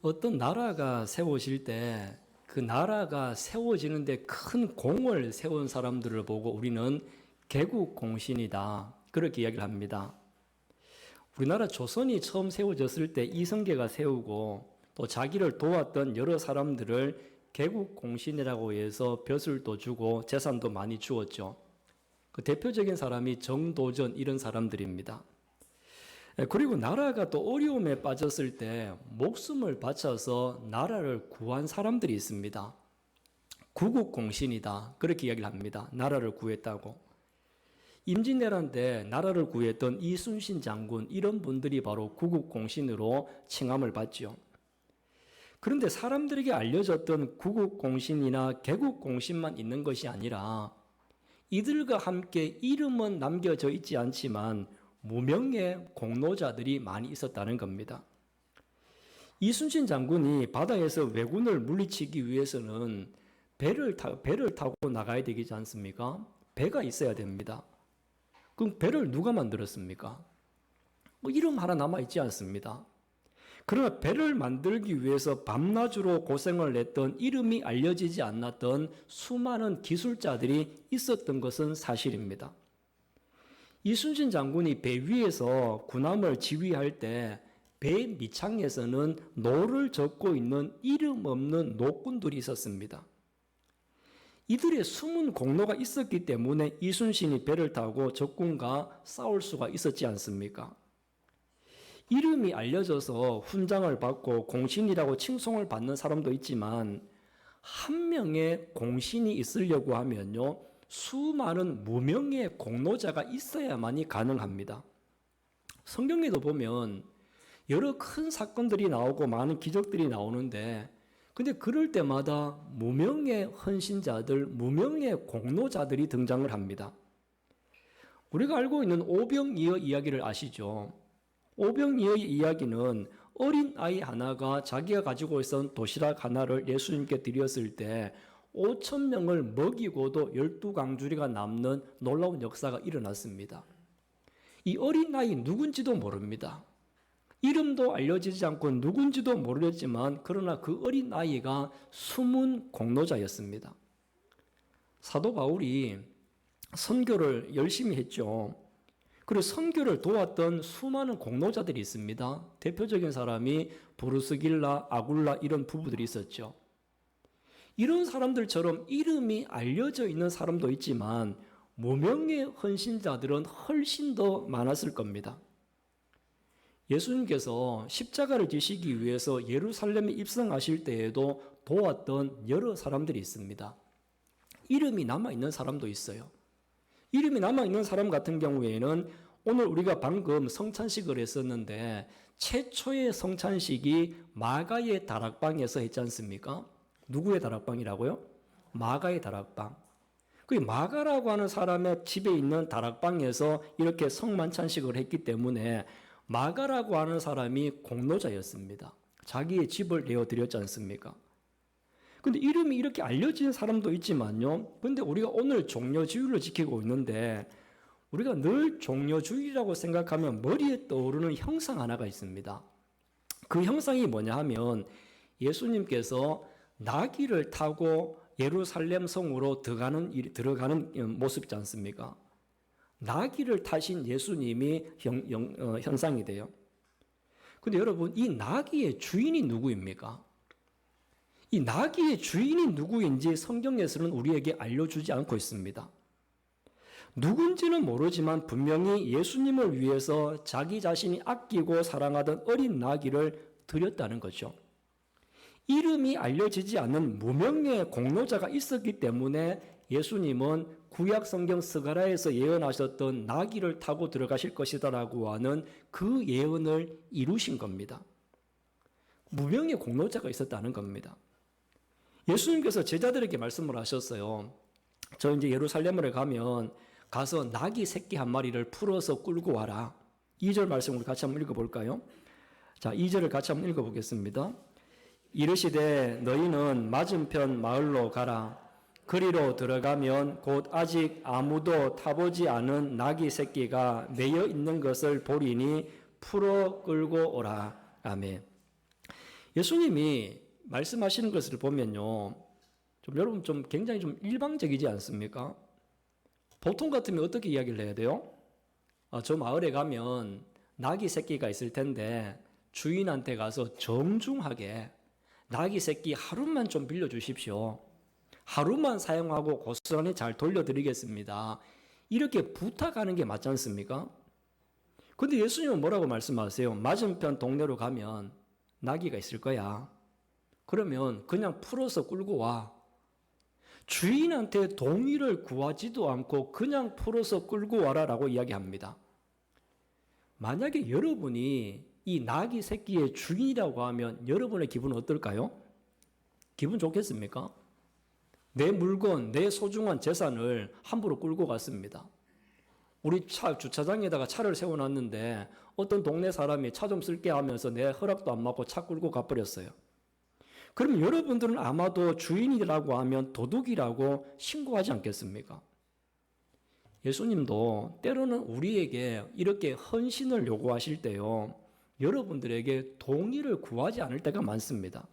어떤 나라가 세워질 때 그 나라가 세워지는데 큰 공을 세운 사람들을 보고 우리는 개국공신이다, 그렇게 이야기를 합니다. 우리나라 조선이 처음 세워졌을 때 이성계가 세우고 또 자기를 도왔던 여러 사람들을 개국공신이라고 해서 벼슬도 주고 재산도 많이 주었죠. 그 대표적인 사람이 정도전, 이런 사람들입니다. 그리고 나라가 또 어려움에 빠졌을 때 목숨을 바쳐서 나라를 구한 사람들이 있습니다. 구국공신이다, 그렇게 이야기를 합니다. 나라를 구했다고. 임진왜란 때 나라를 구했던 이순신 장군, 이런 분들이 바로 구국공신으로 칭함을 받죠. 그런데 사람들에게 알려졌던 구국공신이나 개국공신만 있는 것이 아니라 이들과 함께 이름은 남겨져 있지 않지만 무명의 공로자들이 많이 있었다는 겁니다. 이순신 장군이 바다에서 왜군을 물리치기 위해서는 배를 타고 나가야 되지 않습니까? 배가 있어야 됩니다. 그럼 배를 누가 만들었습니까? 이름 하나 남아있지 않습니다. 그러나 배를 만들기 위해서 밤낮으로 고생을 했던, 이름이 알려지지 않았던 수많은 기술자들이 있었던 것은 사실입니다. 이순신 장군이 배 위에서 군함을 지휘할 때 배 밑창에서는 노를 젓고 있는 이름 없는 노군들이 있었습니다. 이들의 숨은 공로가 있었기 때문에 이순신이 배를 타고 적군과 싸울 수가 있었지 않습니까? 이름이 알려져서 훈장을 받고 공신이라고 칭송을 받는 사람도 있지만 한 명의 공신이 있으려고 하면요, 수많은 무명의 공로자가 있어야만이 가능합니다. 성경에도 보면 여러 큰 사건들이 나오고 많은 기적들이 나오는데, 근데 그럴 때마다 무명의 헌신자들, 무명의 공로자들이 등장을 합니다. 우리가 알고 있는 오병이어 이야기를 아시죠? 오병이어의 이야기는 어린 아이 하나가 자기가 가지고 있었던 도시락 하나를 예수님께 드렸을 때 5,000명을 먹이고도 12강주리가 남는 놀라운 역사가 일어났습니다. 이 어린아이 누군지도 모릅니다. 이름도 알려지지 않고 누군지도 모르겠지만 그러나 그 어린아이가 숨은 공로자였습니다. 사도 바울이 선교를 열심히 했죠. 그리고 선교를 도왔던 수많은 공로자들이 있습니다. 대표적인 사람이 브루스길라, 아굴라, 이런 부부들이 있었죠. 이런 사람들처럼 이름이 알려져 있는 사람도 있지만 무명의 헌신자들은 훨씬 더 많았을 겁니다. 예수님께서 십자가를 지시기 위해서 예루살렘에 입성하실 때에도 도왔던 여러 사람들이 있습니다. 이름이 남아있는 사람도 있어요. 이름이 남아있는 사람 같은 경우에는 오늘 우리가 방금 성찬식을 했었는데 최초의 성찬식이 마가의 다락방에서 했지 않습니까? 누구의 다락방이라고요? 마가의 다락방. 그 마가라고 하는 사람의 집에 있는 다락방에서 이렇게 성만찬식을 했기 때문에 마가라고 하는 사람이 공로자였습니다. 자기의 집을 내어드렸지 않습니까? 근데 이름이 이렇게 알려진 사람도 있지만요. 근데 우리가 오늘 종려주일을 지키고 있는데 우리가 늘 종려주일이라고 생각하면 머리에 떠오르는 형상 하나가 있습니다. 그 형상이 뭐냐 하면 예수님께서 나귀를 타고 예루살렘 성으로 들어가는 모습이지 않습니까? 나귀를 타신 예수님이 현상이 돼요. 근데 여러분, 이 나귀의 주인이 누구입니까? 이 나귀의 주인이 누구인지 성경에서는 우리에게 알려주지 않고 있습니다. 누군지는 모르지만 분명히 예수님을 위해서 자기 자신이 아끼고 사랑하던 어린 나귀를 드렸다는 거죠. 이름이 알려지지 않는 무명의 공로자가 있었기 때문에 예수님은 구약 성경 스가랴에서 예언하셨던 나귀를 타고 들어가실 것이다라고 하는 그 예언을 이루신 겁니다. 무명의 공로자가 있었다는 겁니다. 예수님께서 제자들에게 말씀을 하셨어요. 저 이제 예루살렘을 가면 가서 나귀 새끼 한 마리를 풀어서 끌고 와라. 2절 말씀을 같이 한번 읽어볼까요? 자, 2절을 같이 한번 읽어보겠습니다. 이르시되 너희는 맞은편 마을로 가라. 그리로 들어가면 곧 아직 아무도 타보지 않은 나귀 새끼가 매여 있는 것을 보리니 풀어 끌고 오라. 아멘. 예수님이 말씀하시는 것을 보면요, 여러분 굉장히 일방적이지 않습니까? 보통 같으면 어떻게 이야기를 해야 돼요? 저 마을에 가면 낙이 새끼가 있을 텐데 주인한테 가서 정중하게 낙이 새끼 하루만 좀 빌려주십시오. 하루만 사용하고 고스란히 잘 돌려드리겠습니다. 이렇게 부탁하는 게 맞지 않습니까? 근데 예수님은 뭐라고 말씀하세요? 맞은편 동네로 가면 나귀가 있을 거야. 그러면 그냥 풀어서 끌고 와. 주인한테 동의를 구하지도 않고 그냥 풀어서 끌고 와라라고 이야기합니다. 만약에 여러분이 이 나귀 새끼의 주인이라고 하면 여러분의 기분은 어떨까요? 기분 좋겠습니까? 내 물건, 내 소중한 재산을 함부로 끌고 갔습니다. 우리 주차장에다가 차를 세워놨는데 어떤 동네 사람이 차 좀 쓸게 하면서 내 허락도 안 받고 차 끌고 가버렸어요. 그럼 여러분들은 아마도 주인이라고 하면 도둑이라고 신고하지 않겠습니까? 예수님도 때로는 우리에게 이렇게 헌신을 요구하실 때요, 여러분들에게 동의를 구하지 않을 때가 많습니다.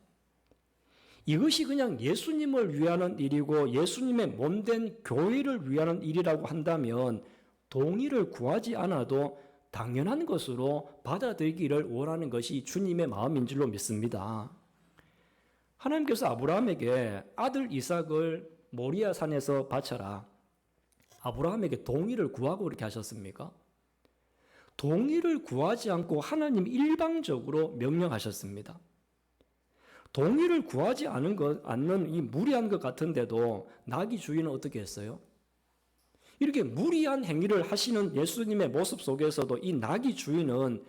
이것이 그냥 예수님을 위하는 일이고 예수님의 몸된 교회를 위하는 일이라고 한다면 동의를 구하지 않아도 당연한 것으로 받아들이기를 원하는 것이 주님의 마음인 줄로 믿습니다. 하나님께서 아브라함에게 아들 이삭을 모리아 산에서 바쳐라. 아브라함에게 동의를 구하고 그렇게 하셨습니까? 동의를 구하지 않고 하나님 일방적으로 명령하셨습니다. 동의를 구하지 않는 이 무리한 것 같은데도 나귀 주인은 어떻게 했어요? 이렇게 무리한 행위를 하시는 예수님의 모습 속에서도 이 나귀 주인은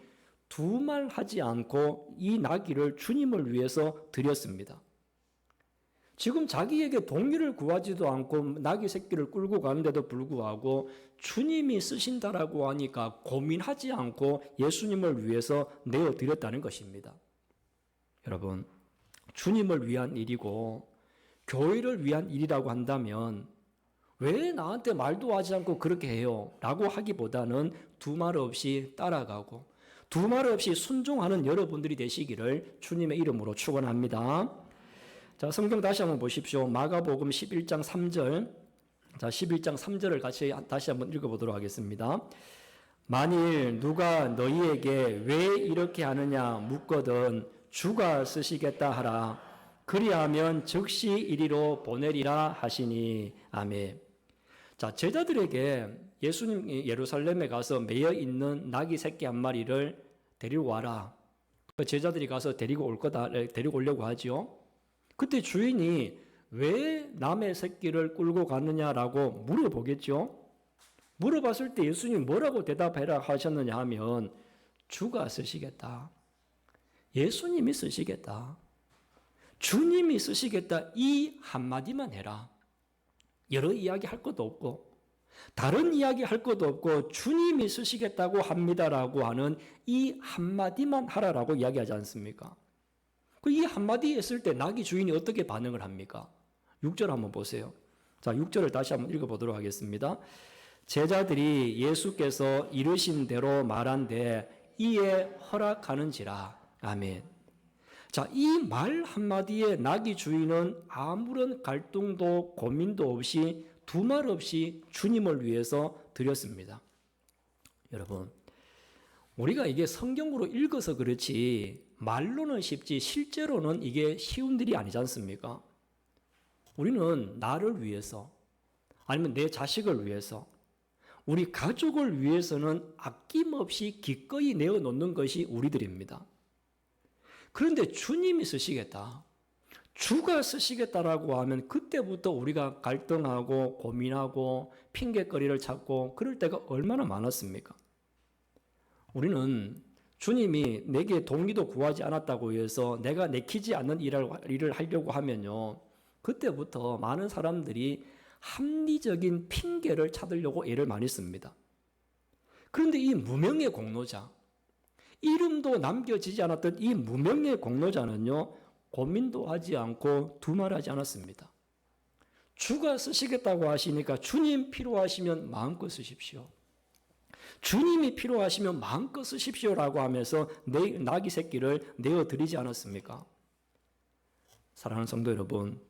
두말하지 않고 이 나귀를 주님을 위해서 드렸습니다. 지금 자기에게 동의를 구하지도 않고 나귀 새끼를 끌고 가는데도 불구하고 주님이 쓰신다라고 하니까 고민하지 않고 예수님을 위해서 내어드렸다는 것입니다. 여러분, 주님을 위한 일이고 교회를 위한 일이라고 한다면 왜 나한테 말도 하지 않고 그렇게 해요? 라고 하기보다는 두말 없이 따라가고 두말 없이 순종하는 여러분들이 되시기를 주님의 이름으로 축원합니다. 자, 성경 다시 한번 보십시오. 마가복음 11장 3절. 자, 11장 3절을 같이 다시 한번 읽어보도록 하겠습니다. 만일 누가 너희에게 왜 이렇게 하느냐 묻거든 주가 쓰시겠다 하라. 그리하면 즉시 이리로 보내리라 하시니. 아멘. 자, 제자들에게 예수님 예루살렘에 가서 매여 있는 나귀 새끼 한 마리를 데리고 와라. 제자들이 가서 데리고 오려고 하죠. 그때 주인이 왜 남의 새끼를 끌고 갔느냐라고 물어보겠죠. 물어봤을 때 예수님이 뭐라고 대답해라 하셨느냐 하면 주가 쓰시겠다. 예수님이 쓰시겠다. 주님이 쓰시겠다. 이 한마디만 해라. 여러 이야기 할 것도 없고 다른 이야기 할 것도 없고 주님이 쓰시겠다고 합니다라고 하는 이 한마디만 하라라고 이야기하지 않습니까? 이 한마디 했을 때 나귀 주인이 어떻게 반응을 합니까? 6절 한번 보세요. 자, 6절을 다시 한번 읽어보도록 하겠습니다. 제자들이 예수께서 이르신 대로 말한데 이에 허락하는지라. 아멘. 자, 이 말 한마디에 나귀 주인은 아무런 갈등도 고민도 없이 두말 없이 주님을 위해서 드렸습니다. 여러분, 우리가 이게 성경으로 읽어서 그렇지 말로는 쉽지 실제로는 이게 쉬운 일이 아니지 않습니까? 우리는 나를 위해서 아니면 내 자식을 위해서 우리 가족을 위해서는 아낌없이 기꺼이 내어놓는 것이 우리들입니다. 그런데 주님이 쓰시겠다. 주가 쓰시겠다라고 하면 그때부터 우리가 갈등하고 고민하고 핑계거리를 찾고 그럴 때가 얼마나 많았습니까? 우리는 주님이 내게 동의도 구하지 않았다고 해서 내가 내키지 않는 일을 하려고 하면요. 그때부터 많은 사람들이 합리적인 핑계를 찾으려고 애를 많이 씁니다. 그런데 이 무명의 공로자, 이름도 남겨지지 않았던 이 무명의 공로자는요. 고민도 하지 않고 두말하지 않았습니다. 주가 쓰시겠다고 하시니까 주님 필요하시면 마음껏 쓰십시오. 주님이 필요하시면 마음껏 쓰십시오라고 하면서 나귀 새끼를 내어드리지 않았습니까? 사랑하는 성도 여러분,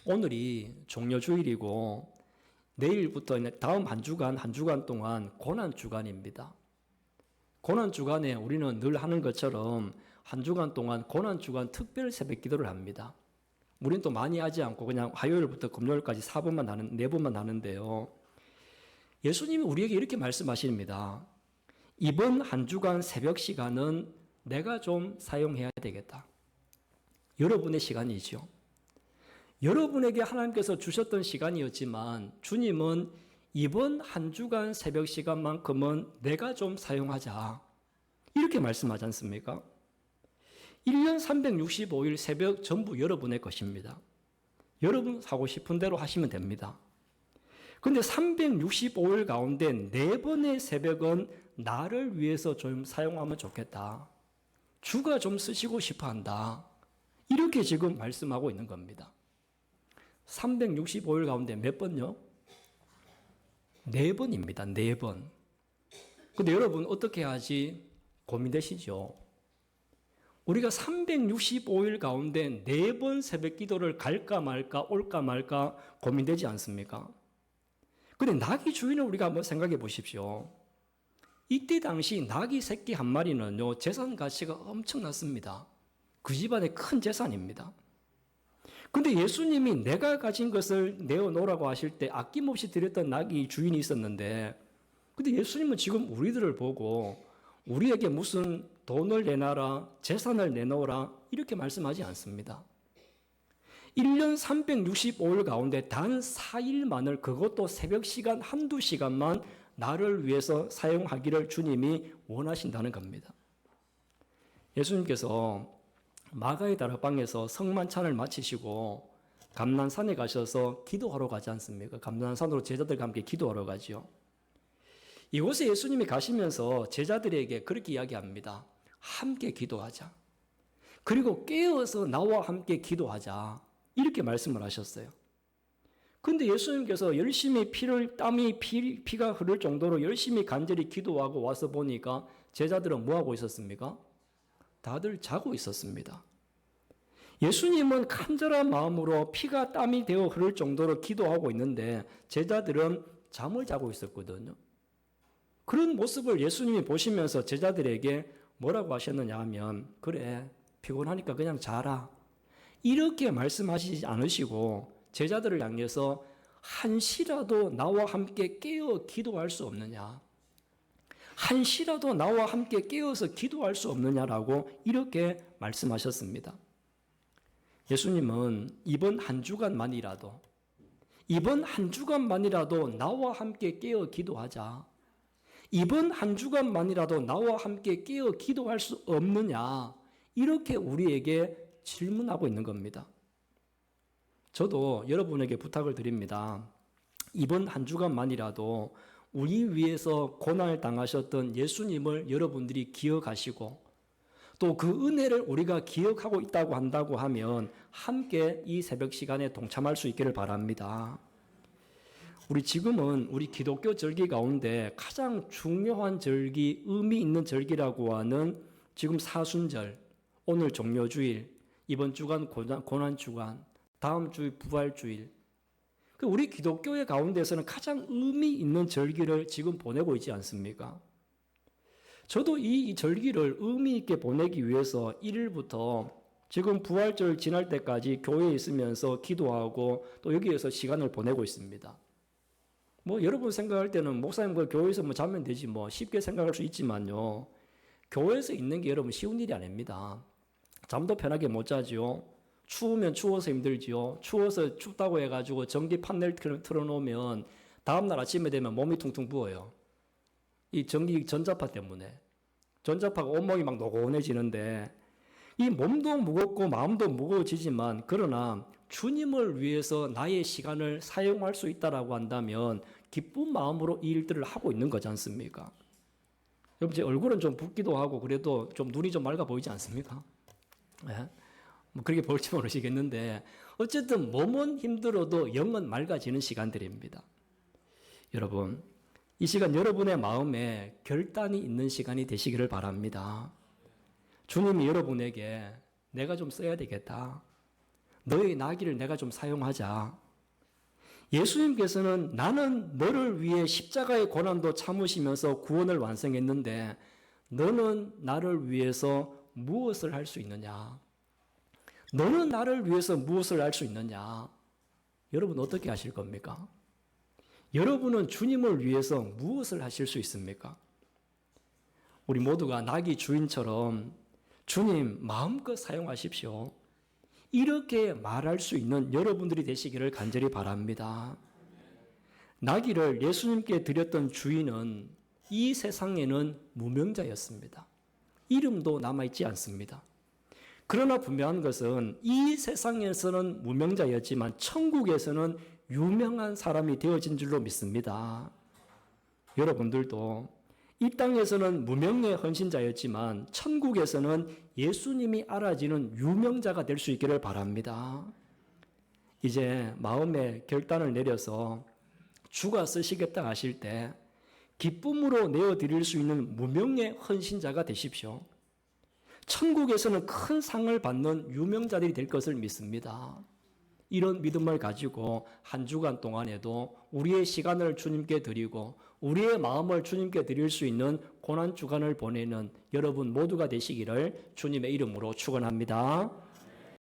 오늘이 종려주일이고 내일부터 다음 한 주간 동안 고난주간입니다. 고난주간에 우리는 늘 하는 것처럼 한 주간 동안 고난주간 특별 새벽 기도를 합니다. 우리는 또 많이 하지 않고 그냥 화요일부터 금요일까지 4번만 하는데요. 예수님이 우리에게 이렇게 말씀하십니다. 이번 한 주간 새벽 시간은 내가 좀 사용해야 되겠다. 여러분의 시간이죠. 여러분에게 하나님께서 주셨던 시간이었지만 주님은 이번 한 주간 새벽 시간만큼은 내가 좀 사용하자. 이렇게 말씀하지 않습니까? 1년 365일 새벽 전부 여러분의 것입니다. 여러분 하고 싶은 대로 하시면 됩니다. 그런데 365일 가운데 4번의 새벽은 나를 위해서 좀 사용하면 좋겠다. 주가 좀 쓰시고 싶어 한다. 이렇게 지금 말씀하고 있는 겁니다. 365일 가운데 몇 번요? 4번입니다. 4번. 근데 여러분 어떻게 하지? 고민되시죠? 우리가 365일 가운데 4번 새벽 기도를 갈까 말까 올까 말까 고민되지 않습니까? 근데 낙이 주인을 우리가 한번 생각해 보십시오. 이때 당시 낙이 새끼 한 마리는요, 재산 가치가 엄청났습니다. 그 집안의 큰 재산입니다. 근데 예수님이 내가 가진 것을 내어놓으라고 하실 때 아낌없이 드렸던 낙이 주인이 있었는데, 근데 예수님은 지금 우리들을 보고 우리에게 무슨 돈을 내놔라, 재산을 내놓으라 이렇게 말씀하지 않습니다. 1년 365일 가운데 단 4일만을, 그것도 새벽 시간 한두 시간만 나를 위해서 사용하기를 주님이 원하신다는 겁니다. 예수님께서 마가의 다락방에서 성만찬을 마치시고 감난산에 가셔서 기도하러 가지 않습니까? 감난산으로 제자들과 함께 기도하러 가죠. 이곳에 예수님이 가시면서 제자들에게 그렇게 이야기합니다. 함께 기도하자. 그리고 깨어서 나와 함께 기도하자. 이렇게 말씀을 하셨어요. 근데 예수님께서 열심히 피가 흐를 정도로 열심히 간절히 기도하고 와서 보니까 제자들은 뭐 하고 있었습니까? 다들 자고 있었습니다. 예수님은 간절한 마음으로 피가 땀이 되어 흐를 정도로 기도하고 있는데 제자들은 잠을 자고 있었거든요. 그런 모습을 예수님이 보시면서 제자들에게 뭐라고 하셨느냐 하면, 그래, 피곤하니까 그냥 자라. 이렇게 말씀하시지 않으시고 제자들을 향해서 한시라도 나와 함께 깨어 기도할 수 없느냐? 한시라도 나와 함께 깨어서 기도할 수 없느냐라고 이렇게 말씀하셨습니다. 예수님은 이번 한 주간만이라도 나와 함께 깨어 기도하자. 이번 한 주간만이라도 나와 함께 깨어 기도할 수 없느냐? 이렇게 우리에게 질문하고 있는 겁니다. 저도 여러분에게 부탁을 드립니다. 이번 한 주간만이라도 우리 위해서 고난을 당하셨던 예수님을 여러분들이 기억하시고 또 그 은혜를 우리가 기억하고 있다고 한다고 하면 함께 이 새벽 시간에 동참할 수 있기를 바랍니다. 우리 지금은 우리 기독교 절기 가운데 가장 중요한 절기, 의미 있는 절기라고 하는 지금 사순절, 오늘 종려주일, 이번 주간 고난주간, 다음 주일 부활주일, 우리 기독교의 가운데서는 가장 의미 있는 절기를 지금 보내고 있지 않습니까? 저도 이 절기를 의미 있게 보내기 위해서 1일부터 지금 부활절 지날 때까지 교회에 있으면서 기도하고 또 여기에서 시간을 보내고 있습니다. 여러분 생각할 때는 목사님 교회에서 자면 되지 쉽게 생각할 수 있지만요. 교회에서 있는 게 여러분 쉬운 일이 아닙니다. 잠도 편하게 못 자지요. 추우면 추워서 힘들지요. 추워서 춥다고 해가지고 전기 판넬 틀어놓으면 다음날 아침에 되면 몸이 퉁퉁 부어요. 이 전자파 때문에. 전자파가 온몸이 막 노곤해지는데 이 몸도 무겁고 마음도 무거워지지만 그러나 주님을 위해서 나의 시간을 사용할 수 있다라고 한다면 기쁜 마음으로 이 일들을 하고 있는 거지 않습니까? 여러분 제 얼굴은 좀 붓기도 하고 그래도 좀 눈이 좀 맑아 보이지 않습니까? 네? 그렇게 볼지 모르시겠는데 어쨌든 몸은 힘들어도 영은 맑아지는 시간들입니다. 여러분 이 시간 여러분의 마음에 결단이 있는 시간이 되시기를 바랍니다. 주님이 여러분에게 내가 좀 써야 되겠다. 너의 나귀를 내가 좀 사용하자. 예수님께서는 나는 너를 위해 십자가의 고난도 참으시면서 구원을 완성했는데 너는 나를 위해서 무엇을 할 수 있느냐? 너는 나를 위해서 무엇을 할 수 있느냐? 여러분 어떻게 하실 겁니까? 여러분은 주님을 위해서 무엇을 하실 수 있습니까? 우리 모두가 나귀 주인처럼 주님 마음껏 사용하십시오. 이렇게 말할 수 있는 여러분들이 되시기를 간절히 바랍니다. 나귀를 예수님께 드렸던 주인은 이 세상에는 무명자였습니다. 이름도 남아있지 않습니다. 그러나 분명한 것은 이 세상에서는 무명자였지만 천국에서는 유명한 사람이 되어진 줄로 믿습니다. 여러분들도 이 땅에서는 무명의 헌신자였지만 천국에서는 예수님이 알아지는 유명자가 될 수 있기를 바랍니다. 이제 마음에 결단을 내려서 주가 쓰시겠다 하실 때 기쁨으로 내어드릴 수 있는 무명의 헌신자가 되십시오. 천국에서는 큰 상을 받는 유명자들이 될 것을 믿습니다. 이런 믿음을 가지고 한 주간 동안에도 우리의 시간을 주님께 드리고 우리의 마음을 주님께 드릴 수 있는 고난 주간을 보내는 여러분 모두가 되시기를 주님의 이름으로 축원합니다.